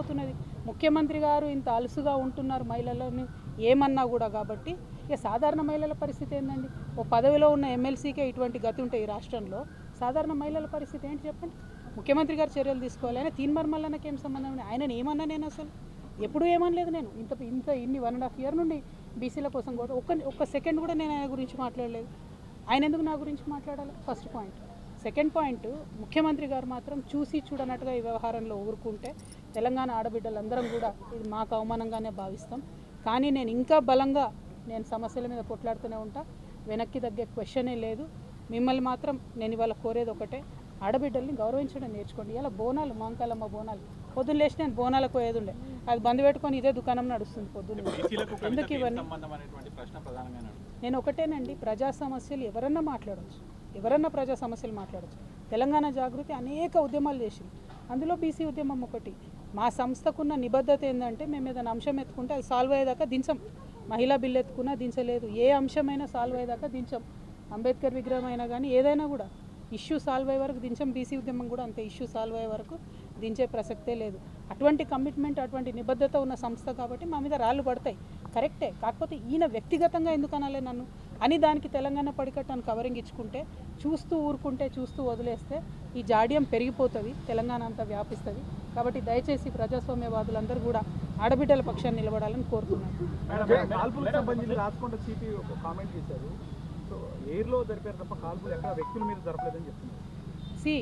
అయిపోతున్నది. ముఖ్యమంత్రి గారు ఇంత అలుసుగా ఉంటున్నారు మహిళలని ఏమన్నా కూడా. కాబట్టి ఇక సాధారణ మహిళల పరిస్థితి ఏందండి? ఓ పదవిలో ఉన్న ఎమ్మెల్సీకే ఇటువంటి గతి ఉంటే ఈ రాష్ట్రంలో సాధారణ మహిళల పరిస్థితి ఏంటి చెప్పండి? ముఖ్యమంత్రి గారు చర్యలు తీసుకోవాలి. ఆయన తీన్మర్మల్లకి ఏం సంబంధం? ఆయనను ఏమన్నా నేను అసలు ఎప్పుడు ఏమనలేదు. నేను ఇన్ని 1.5 year నుండి బీసీల కోసం కూడా ఒక్క సెకండ్ కూడా నేను ఆయన గురించి మాట్లాడలేదు. ఆయన ఎందుకు నా గురించి మాట్లాడాలి? First point. సెకండ్ పాయింట్, ముఖ్యమంత్రి గారు మాత్రం చూసి చూడనట్టుగా ఈ వ్యవహారంలో ఊరుకుంటే తెలంగాణ ఆడబిడ్డలందరం కూడా ఇది మాకు అవమానంగానే భావిస్తాం. కానీ నేను ఇంకా బలంగా నేను సమస్యల మీద కొట్లాడుతూనే ఉంటా. వెనక్కి తగ్గే క్వశ్చనే లేదు. మిమ్మల్ని మాత్రం నేను ఇవాళ కోరేది ఒకటే, ఆడబిడ్డల్ని గౌరవించడం నేర్చుకోండి. ఇలా బోనాలు, మాంకాలమ్మ బోనాలు పొద్దున్న లేచి నేను బోనాలకు పోయేది ఉండే, అది బంద్ పెట్టుకొని ఇదే దుకాణం నడుస్తుంది పొద్దున్న. ఎందుకు ఇవన్నీ? నేను ఒకటేనండి, ప్రజా సమస్యలు ఎవరన్నా మాట్లాడవచ్చు, ఎవరన్నా ప్రజా సమస్యలు మాట్లాడవచ్చు. తెలంగాణ జాగృతి అనేక ఉద్యమాలు చేసింది, అందులో బీసీ ఉద్యమం ఒకటి. మా సంస్థకున్న నిబద్ధత ఏంటంటే మేము ఏదైనా అంశం ఎత్తుకుంటే అది సాల్వ్ అయ్యేదాకా దించం. మహిళా బిల్లు ఎత్తుకున్నా దించలేదు, ఏ అంశమైనా సాల్వ్ అయ్యేదాకా దించం. అంబేద్కర్ విగ్రహం అయినా కానీ ఏదైనా కూడా ఇష్యూ సాల్వ్ అయ్యే వరకు దించం. బీసీ ఉద్యమం కూడా అంతే, ఇష్యూ సాల్వ్ అయ్యే వరకు దించే ప్రసక్తే లేదు. అటువంటి కమిట్మెంట్, అటువంటి నిబద్ధత ఉన్న సంస్థ కాబట్టి మా మీద రాళ్ళు పడతాయి, కరెక్టే. కాకపోతే ఈయన వ్యక్తిగతంగా ఎందుకు అనాలి నన్ను అని దానికి తెలంగాణ పడికట్టాను కవరింగ్ ఇచ్చుకుంటే, చూస్తూ ఊరుకుంటే, చూస్తూ వదిలేస్తే ఈ జాడ్యం పెరిగిపోతుంది, తెలంగాణ అంతా వ్యాపిస్తుంది. కాబట్టి దయచేసి ప్రజాస్వామ్యవాదులందరూ కూడా ఆడబిడ్డల పక్షాన్ని నిలబడాలని కోరుతున్నాను. సి